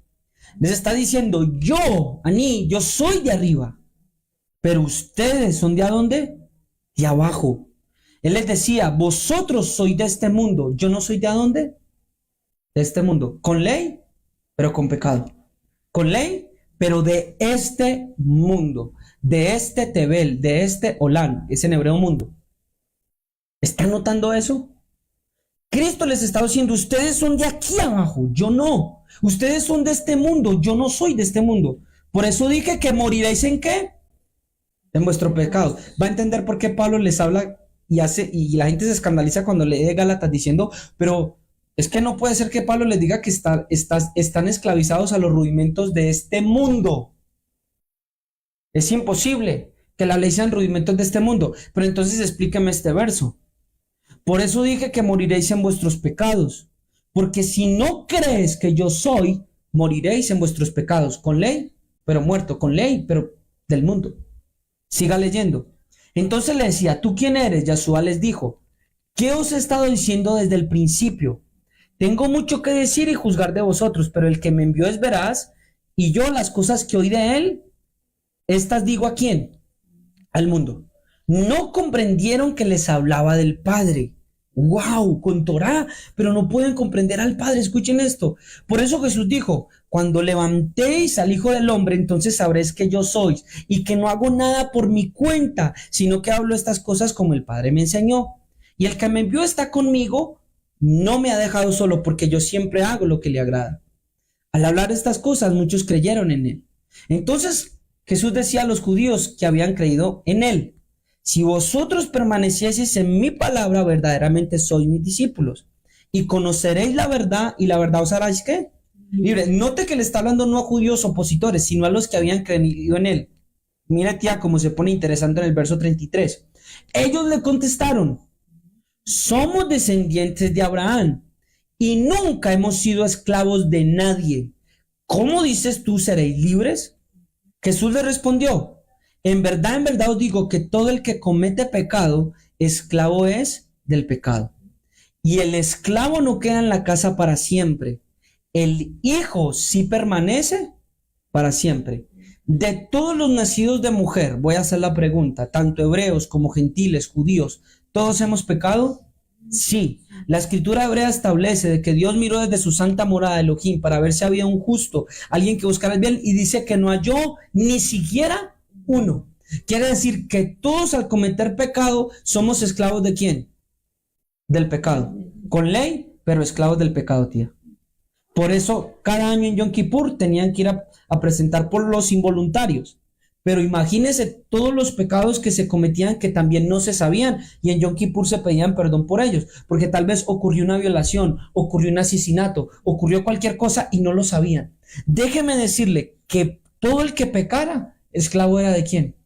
les está diciendo, yo, Aní, yo soy de arriba, pero ustedes son de ¿dónde? De abajo. Él les decía, vosotros sois de este mundo, yo no soy de ¿dónde? De este mundo, con ley, pero con pecado. Con ley, pero de este mundo, de este Tebel, de este Olán, es en hebreo mundo. ¿Están notando eso? Cristo les está diciendo, ustedes son de aquí abajo, yo no. Ustedes son de este mundo, yo no soy de este mundo. Por eso dije que moriréis ¿en qué? En vuestro pecado. Va a entender por qué Pablo les habla y la gente se escandaliza cuando lee Gálatas diciendo, pero es que no puede ser que Pablo les diga que están esclavizados a los rudimentos de este mundo. Es imposible que la ley sean rudimentos de este mundo. Pero entonces explíqueme este verso. Por eso dije que moriréis en vuestros pecados, porque si no crees que yo soy, moriréis en vuestros pecados, con ley, pero muerto, con ley, pero del mundo. Siga leyendo. Entonces le decía, ¿tú quién eres? Yahshua les dijo, ¿qué os he estado diciendo desde el principio? Tengo mucho que decir y juzgar de vosotros, pero el que me envió es veraz, y yo las cosas que oí de él, estas digo ¿a quién? Al mundo. No comprendieron que les hablaba del Padre. ¡Wow! Con Torá, pero no pueden comprender al Padre. Escuchen esto. Por eso Jesús dijo, cuando levantéis al Hijo del Hombre, entonces sabréis que yo soy y que no hago nada por mi cuenta, sino que hablo estas cosas como el Padre me enseñó. Y el que me envió está conmigo, no me ha dejado solo porque yo siempre hago lo que le agrada. Al hablar estas cosas, muchos creyeron en él. Entonces Jesús decía a los judíos que habían creído en él, si vosotros permanecieseis en mi palabra, verdaderamente sois mis discípulos, y conoceréis la verdad, y la verdad os hará ¿qué? Libre. Note que le está hablando no a judíos opositores, sino a los que habían creído en él. Mira, tía, cómo se pone interesante en el verso 33. Ellos le contestaron, somos descendientes de Abraham, y nunca hemos sido esclavos de nadie. ¿Cómo dices tú seréis libres? Jesús le respondió, en verdad os digo que todo el que comete pecado, esclavo es del pecado. Y el esclavo no queda en la casa para siempre. El Hijo sí permanece para siempre. De todos los nacidos de mujer, voy a hacer la pregunta, tanto hebreos como gentiles, judíos, ¿todos hemos pecado? Sí. La escritura hebrea establece de que Dios miró desde su santa morada Elohim para ver si había un justo, alguien que buscara el bien, y dice que no halló ni siquiera uno. Quiere decir que todos al cometer pecado somos esclavos ¿de quién? Del pecado. Con ley, pero esclavos del pecado, tía. Por eso cada año en Yom Kippur tenían que ir a presentar por los involuntarios. Pero imagínense todos los pecados que se cometían que también no se sabían y en Yom Kippur se pedían perdón por ellos, porque tal vez ocurrió una violación, ocurrió un asesinato, ocurrió cualquier cosa y no lo sabían. Déjeme decirle que todo el que pecara, esclavo era ¿de quién?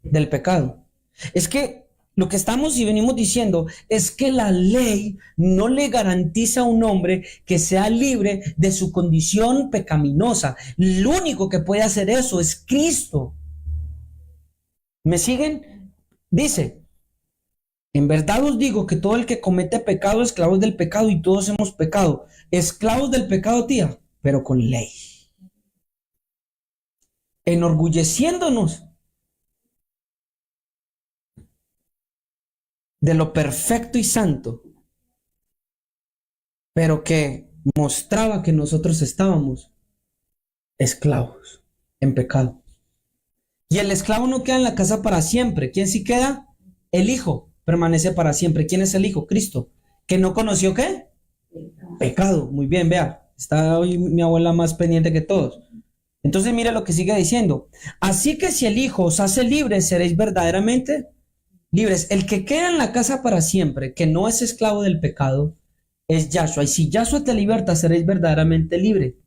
Del pecado. Es que lo que estamos y venimos diciendo es que la ley no le garantiza a un hombre que sea libre de su condición pecaminosa. Lo único que puede hacer eso es Cristo. ¿Me siguen? Dice, en verdad os digo que todo el que comete pecado es esclavo del pecado y todos hemos pecado. Esclavos del pecado, tía, pero con ley. Enorgulleciéndonos de lo perfecto y santo, pero que mostraba que nosotros estábamos esclavos en pecado. Y el esclavo no queda en la casa para siempre. ¿Quién sí queda? El Hijo permanece para siempre. ¿Quién es el Hijo? Cristo. ¿Que no conoció qué? Pecado. Muy bien, vea. Está hoy mi abuela más pendiente que todos. Entonces mire lo que sigue diciendo. Así que si el Hijo os hace libres, seréis verdaderamente libres. El que queda en la casa para siempre, que no es esclavo del pecado, es Yahshua. Y si Yahshua te liberta, seréis verdaderamente libre.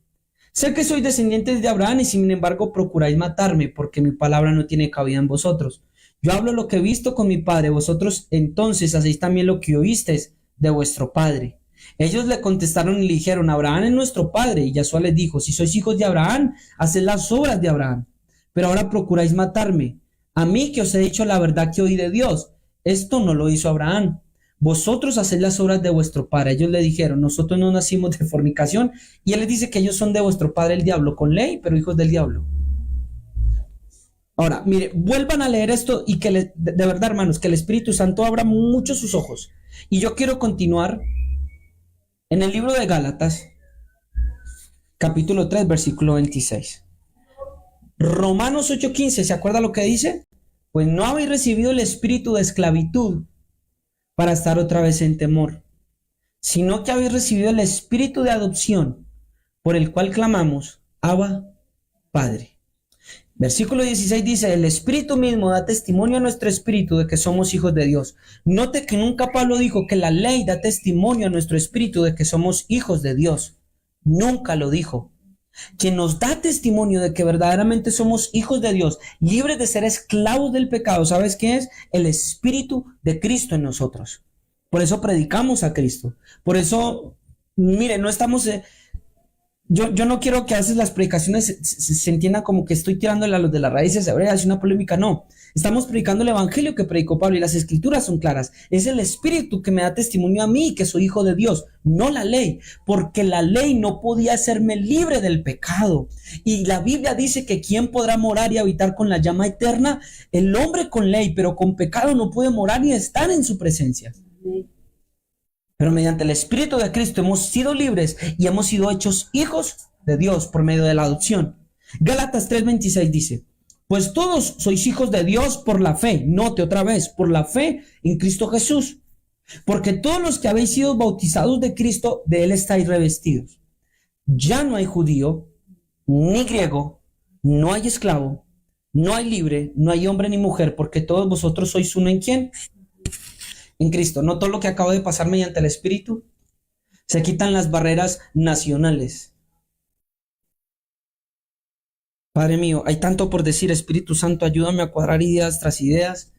Sé que sois descendientes de Abraham y sin embargo procuráis matarme, porque mi palabra no tiene cabida en vosotros. Yo hablo lo que he visto con mi padre, vosotros entonces hacéis también lo que oísteis de vuestro padre. Ellos le contestaron y le dijeron, Abraham es nuestro padre. Y Yahshua les dijo, si sois hijos de Abraham, haced las obras de Abraham. Pero ahora procuráis matarme, a mí que os he dicho la verdad que oí de Dios. Esto no lo hizo Abraham. Vosotros haced las obras de vuestro padre. Ellos le dijeron, nosotros no nacimos de fornicación. Y él les dice que ellos son de vuestro padre el diablo, con ley, pero hijos del diablo. Ahora, mire, vuelvan a leer esto y que de verdad, hermanos, que el Espíritu Santo abra mucho sus ojos. Y yo quiero continuar en el libro de Gálatas, capítulo 3, versículo 26. Romanos 8:15, ¿se acuerda lo que dice? Pues no habéis recibido el espíritu de esclavitud para estar otra vez en temor, sino que habéis recibido el espíritu de adopción, por el cual clamamos, Abba, Padre. Versículo 16 dice, el Espíritu mismo da testimonio a nuestro espíritu de que somos hijos de Dios. Note que nunca Pablo dijo que la ley da testimonio a nuestro espíritu de que somos hijos de Dios. Nunca lo dijo. Quien nos da testimonio de que verdaderamente somos hijos de Dios, libres de ser esclavos del pecado, ¿sabes qué es? El Espíritu de Cristo en nosotros. Por eso predicamos a Cristo. Por eso, mire, no estamos... Yo no quiero que a veces las predicaciones se entiendan como que estoy tirándole a los de las raíces hebreas y una polémica, no. Estamos predicando el evangelio que predicó Pablo y las escrituras son claras. Es el Espíritu que me da testimonio a mí que soy hijo de Dios, no la ley, porque la ley no podía hacerme libre del pecado. Y la Biblia dice que ¿quién podrá morar y habitar con la llama eterna? El hombre con ley, pero con pecado no puede morar ni estar en su presencia. Pero mediante el Espíritu de Cristo hemos sido libres y hemos sido hechos hijos de Dios por medio de la adopción. Gálatas 3:26 dice, pues todos sois hijos de Dios por la fe, note otra vez, por la fe en Cristo Jesús. Porque todos los que habéis sido bautizados de Cristo, de Él estáis revestidos. Ya no hay judío, ni griego, no hay esclavo, no hay libre, no hay hombre ni mujer, porque todos vosotros sois uno en ¿quién? En Cristo. ¿No todo lo que acaba de pasar mediante el Espíritu? Se quitan las barreras nacionales. Padre mío, hay tanto por decir. Espíritu Santo, ayúdame a cuadrar ideas tras ideas.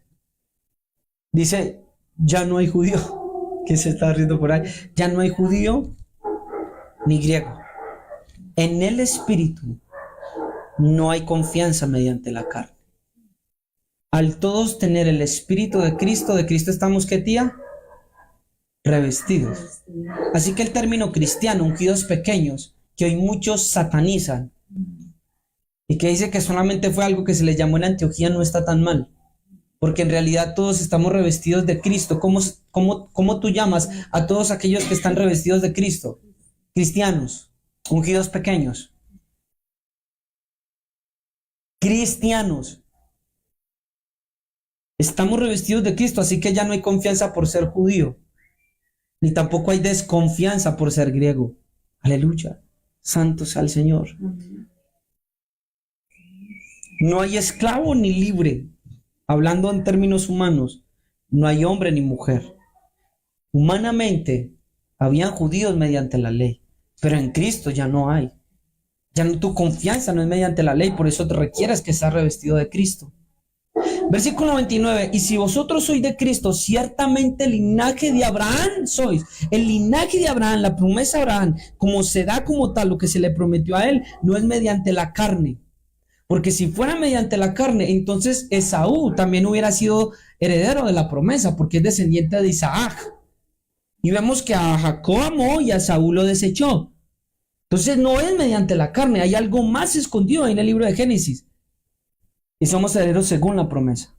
Dice, ya no hay judío. ¿Qué se está riendo por ahí? Ya no hay judío ni griego. En el Espíritu no hay confianza mediante la carne. Al todos tener el Espíritu de Cristo estamos, ¿qué tía? Revestidos. Así que el término cristiano, ungidos pequeños, que hoy muchos satanizan, y que dice que solamente fue algo que se le llamó en Antioquía, no está tan mal. Porque en realidad todos estamos revestidos de Cristo. ¿Cómo tú llamas a todos aquellos que están revestidos de Cristo? Cristianos, ungidos pequeños. Cristianos. Estamos revestidos de Cristo, así que ya no hay confianza por ser judío, ni tampoco hay desconfianza por ser griego. Aleluya. Santo sea el Señor. No hay esclavo ni libre. Hablando en términos humanos, no hay hombre ni mujer. Humanamente, habían judíos mediante la ley, pero en Cristo ya no hay. Ya no, tu confianza no es mediante la ley, por eso te requieres que seas revestido de Cristo. Versículo 29, y si vosotros sois de Cristo, ciertamente el linaje de Abraham sois. El linaje de Abraham, la promesa de Abraham, como se da como tal, lo que se le prometió a él, no es mediante la carne. Porque si fuera mediante la carne, entonces Esaú también hubiera sido heredero de la promesa, porque es descendiente de Isaac. Y vemos que a Jacob amó y a Esaú lo desechó. Entonces no es mediante la carne, hay algo más escondido ahí en el libro de Génesis. Y somos herederos según la promesa.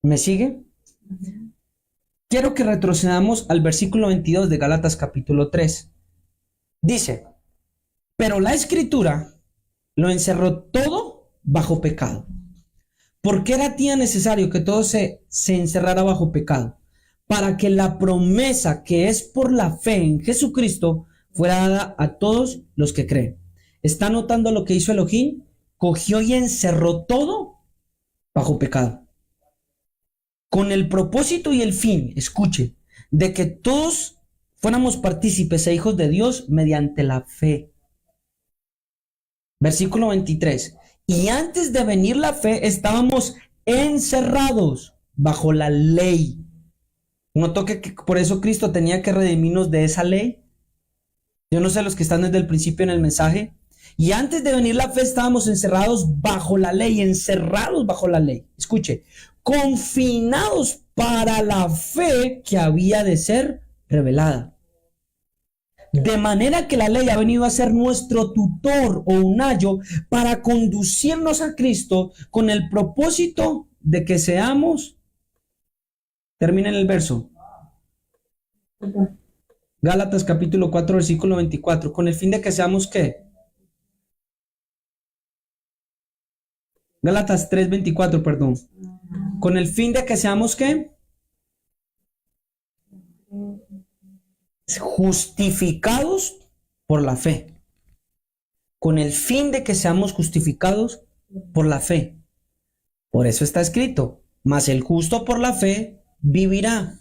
¿Me sigue? Quiero que retrocedamos al versículo 22 de Gálatas capítulo 3. Dice, pero la Escritura lo encerró todo bajo pecado. ¿Por qué era tía necesario que todo se encerrara bajo pecado? Para que la promesa que es por la fe en Jesucristo fuera dada a todos los que creen. ¿Está notando lo que hizo Elohim? Cogió y encerró todo bajo pecado. Con el propósito y el fin, escuche, de que todos fuéramos partícipes e hijos de Dios mediante la fe. Versículo 23. Y antes de venir la fe, estábamos encerrados bajo la ley. ¿Notó que por eso Cristo tenía que redimirnos de esa ley? Yo no sé los que están desde el principio en el mensaje. Y antes de venir la fe estábamos encerrados bajo la ley, encerrados bajo la ley. Escuche, confinados para la fe que había de ser revelada. De manera que la ley ha venido a ser nuestro tutor o un ayo para conducirnos a Cristo con el propósito de que seamos. Terminen el verso. Gálatas capítulo 4, versículo 24. Con el fin de que seamos ¿qué? Gálatas 3:24, perdón. Con el fin de que seamos ¿qué? Justificados por la fe. Con el fin de que seamos justificados por la fe. Por eso está escrito, mas el justo por la fe vivirá.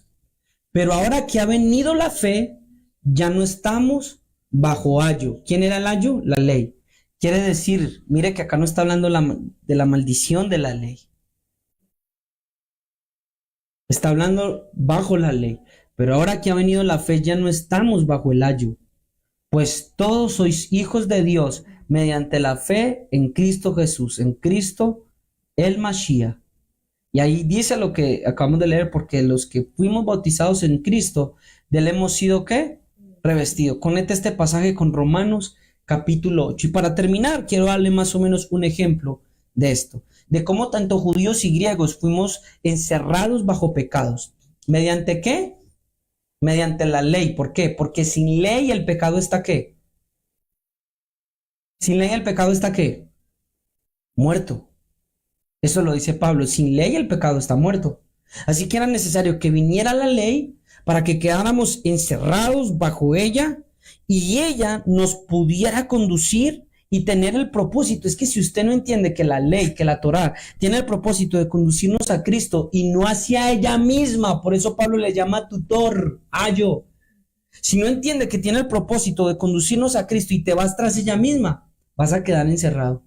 Pero ahora que ha venido la fe, ya no estamos bajo ayo. ¿Quién era el ayo? La ley. Quiere decir, mire que acá no está hablando de la maldición de la ley. Está hablando bajo la ley. Pero ahora que ha venido la fe, ya no estamos bajo el ayo. Pues todos sois hijos de Dios mediante la fe en Cristo Jesús, en Cristo el Mashiach. Y ahí dice lo que acabamos de leer, porque los que fuimos bautizados en Cristo, de él hemos sido ¿qué? Revestido. Conecta este pasaje con Romanos capítulo 8. Y para terminar, quiero darle más o menos un ejemplo de esto, de cómo tanto judíos y griegos fuimos encerrados bajo pecados. ¿Mediante qué? Mediante la ley. ¿Por qué? Porque sin ley el pecado está ¿qué? Sin ley el pecado está ¿qué? Muerto. Eso lo dice Pablo. Sin ley el pecado está muerto. Así que era necesario que viniera la ley para que quedáramos encerrados bajo ella y ella nos pudiera conducir y tener el propósito. Es que si usted no entiende que la ley, que la Torá, tiene el propósito de conducirnos a Cristo y no hacia ella misma, por eso Pablo le llama tutor, ayo. Si no entiende que tiene el propósito de conducirnos a Cristo y te vas tras ella misma, vas a quedar encerrado.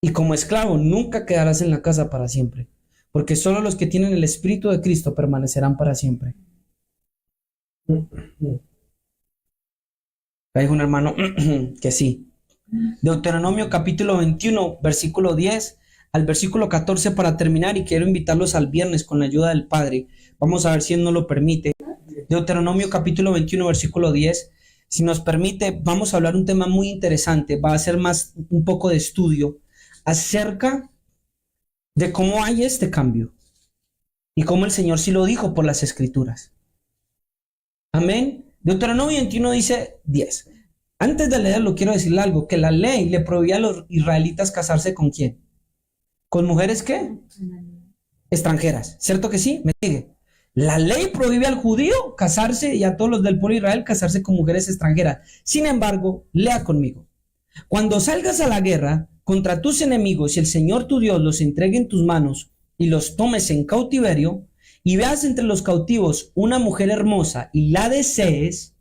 Y como esclavo nunca quedarás en la casa para siempre, porque solo los que tienen el Espíritu de Cristo permanecerán para siempre. Hay un hermano que sí. Deuteronomio capítulo 21, versículo 10 al versículo 14 para terminar, y quiero invitarlos al viernes con la ayuda del Padre. Vamos a ver si Él nos lo permite. Deuteronomio capítulo 21, versículo 10. Si nos permite, vamos a hablar un tema muy interesante. Va a ser más un poco de estudio acerca de cómo hay este cambio y cómo el Señor sí lo dijo por las Escrituras. Amén. Deuteronomio 21 dice 10. Antes de leerlo, quiero decirle algo, que la ley le prohibía a los israelitas casarse ¿con quién? ¿Con mujeres qué? Extranjeras. ¿Cierto que sí? ¿Me sigue? La ley prohíbe al judío casarse y a todos los del pueblo de Israel casarse con mujeres extranjeras. Sin embargo, lea conmigo. Cuando salgas a la guerra contra tus enemigos y el Señor tu Dios los entregue en tus manos y los tomes en cautiverio y veas entre los cautivos una mujer hermosa y la desees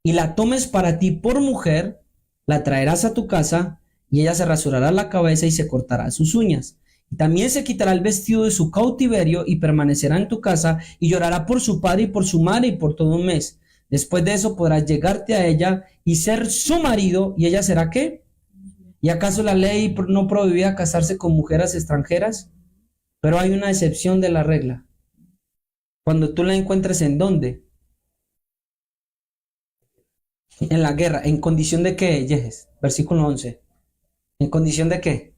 y la tomes para ti por mujer, la traerás a tu casa y ella se rasurará la cabeza y se cortará sus uñas. Y también se quitará el vestido de su cautiverio y permanecerá en tu casa y llorará por su padre y por su madre y por todo un mes. Después de eso podrás llegarte a ella y ser su marido, y ella será ¿qué? ¿Y acaso la ley no prohibía casarse con mujeres extranjeras? Pero hay una excepción de la regla. Cuando tú la encuentres ¿en dónde? En la guerra. ¿En condición de qué, Yejes? Versículo 11. ¿En condición de qué?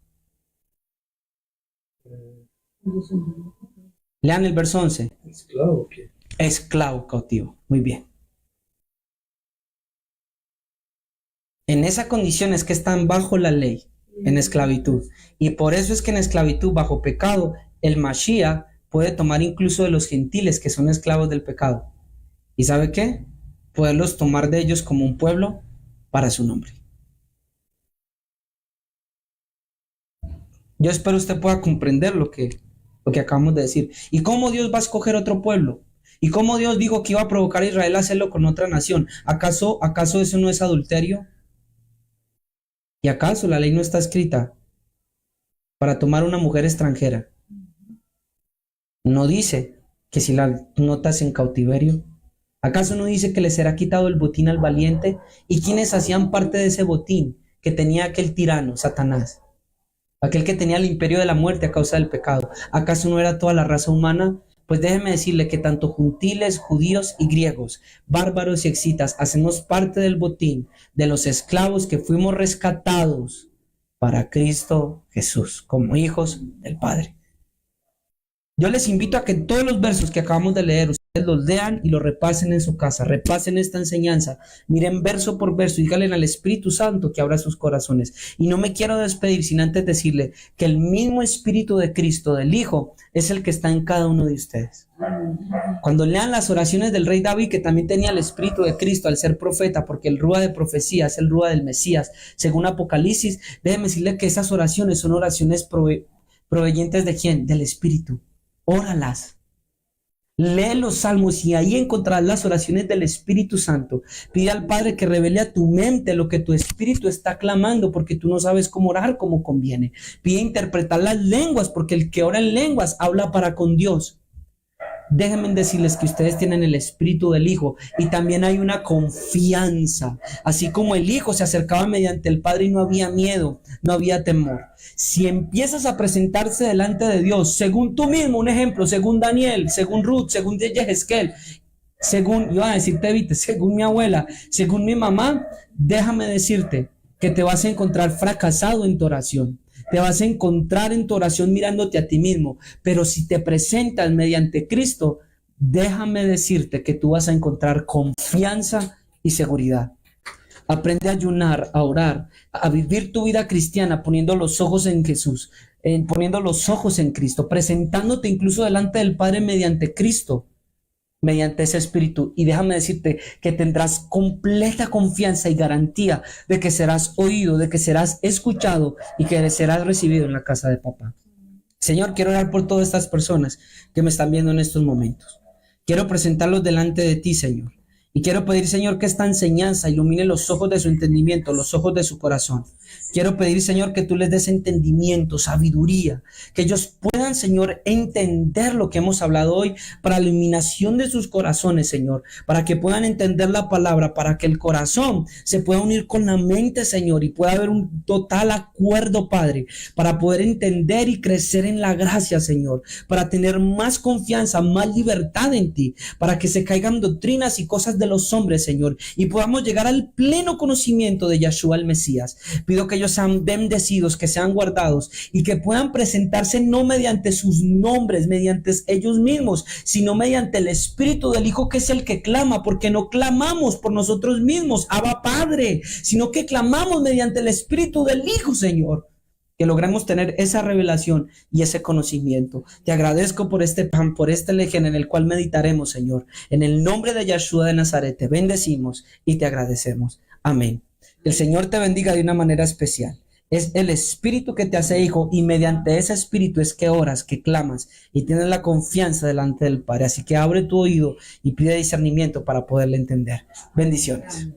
Lean el verso 11. Esclavo, ¿qué? Esclavo cautivo. Muy bien. En esa condición es que están bajo la ley, en esclavitud. Y por eso es que en esclavitud, bajo pecado, el Mashiach puede tomar incluso de los gentiles que son esclavos del pecado. ¿Y sabe qué? Poderlos tomar de ellos como un pueblo para su nombre. Yo espero usted pueda comprender lo que acabamos de decir. ¿Y cómo Dios va a escoger otro pueblo? ¿Y cómo Dios dijo que iba a provocar a Israel a hacerlo con otra nación? ¿Acaso eso no es adulterio? ¿Y acaso la ley no está escrita para tomar una mujer extranjera. No dice que si la notas en cautiverio. ¿Acaso no dice que le será quitado el botín al valiente? ¿Y quiénes hacían parte de ese botín que tenía aquel tirano, Satanás? Aquel que tenía el imperio de la muerte a causa del pecado. ¿Acaso no era toda la raza humana? Pues déjeme decirle que tanto gentiles, judíos y griegos, bárbaros y excitas, hacemos parte del botín de los esclavos que fuimos rescatados para Cristo Jesús, como hijos del Padre. Yo les invito a que todos los versos que acabamos de leer, ustedes los lean y los repasen en su casa, repasen esta enseñanza, miren verso por verso y díganle al Espíritu Santo que abra sus corazones. Y no me quiero despedir sin antes decirle que el mismo Espíritu de Cristo, del Hijo, es el que está en cada uno de ustedes. Cuando lean las oraciones del rey David, que también tenía el Espíritu de Cristo al ser profeta, porque el rúa de profecía es el rúa del Mesías, según Apocalipsis, déjenme decirle que esas oraciones son oraciones provenientes ¿de quién? Del Espíritu. Óralas. Lee los salmos y ahí encontrarás las oraciones del Espíritu Santo. Pide al Padre que revele a tu mente lo que tu espíritu está clamando, porque tú no sabes cómo orar como conviene. Pide interpretar las lenguas, porque el que ora en lenguas habla para con Dios. Déjenme decirles que ustedes tienen el Espíritu del Hijo y también hay una confianza. Así como el Hijo se acercaba mediante el Padre y no había miedo, no había temor. Si empiezas a presentarse delante de Dios, según tú mismo, un ejemplo, según Daniel, según Ruth, según Yehezkel, según, iba a decirte, Vite, según mi abuela, según mi mamá, déjame decirte que te vas a encontrar fracasado en tu oración. Te vas a encontrar en tu oración mirándote a ti mismo, pero si te presentas mediante Cristo, déjame decirte que tú vas a encontrar confianza y seguridad. Aprende a ayunar, a orar, a vivir tu vida cristiana poniendo los ojos en Jesús, poniendo los ojos en Cristo, presentándote incluso delante del Padre mediante Cristo, mediante ese Espíritu. Y déjame decirte que tendrás completa confianza y garantía de que serás oído, de que serás escuchado y que serás recibido en la casa de papá. Señor, quiero orar por todas estas personas que me están viendo en estos momentos. Quiero presentarlos delante de ti, Señor. Y quiero pedir, Señor, que esta enseñanza ilumine los ojos de su entendimiento, los ojos de su corazón. Quiero pedir, Señor, que tú les des entendimiento, sabiduría, que ellos puedan, Señor, entender lo que hemos hablado hoy para la iluminación de sus corazones, Señor, para que puedan entender la palabra, para que el corazón se pueda unir con la mente, Señor, y pueda haber un total acuerdo, Padre, para poder entender y crecer en la gracia, Señor, para tener más confianza, más libertad en ti, para que se caigan doctrinas y cosas de los hombres, Señor, y podamos llegar al pleno conocimiento de Yeshua el Mesías. Pido que ellos sean bendecidos, que sean guardados y que puedan presentarse no mediante sus nombres, mediante ellos mismos, sino mediante el Espíritu del Hijo, que es el que clama, porque no clamamos por nosotros mismos, Abba Padre, sino que clamamos mediante el Espíritu del Hijo, Señor. Que logremos tener esa revelación y ese conocimiento. Te agradezco por este pan, por este lejen en el cual meditaremos, Señor. En el nombre de Yeshua de Nazaret te bendecimos y te agradecemos. Amén. El Señor te bendiga de una manera especial. Es el Espíritu que te hace hijo y mediante ese Espíritu es que oras, que clamas y tienes la confianza delante del Padre. Así que abre tu oído y pide discernimiento para poderle entender. Bendiciones.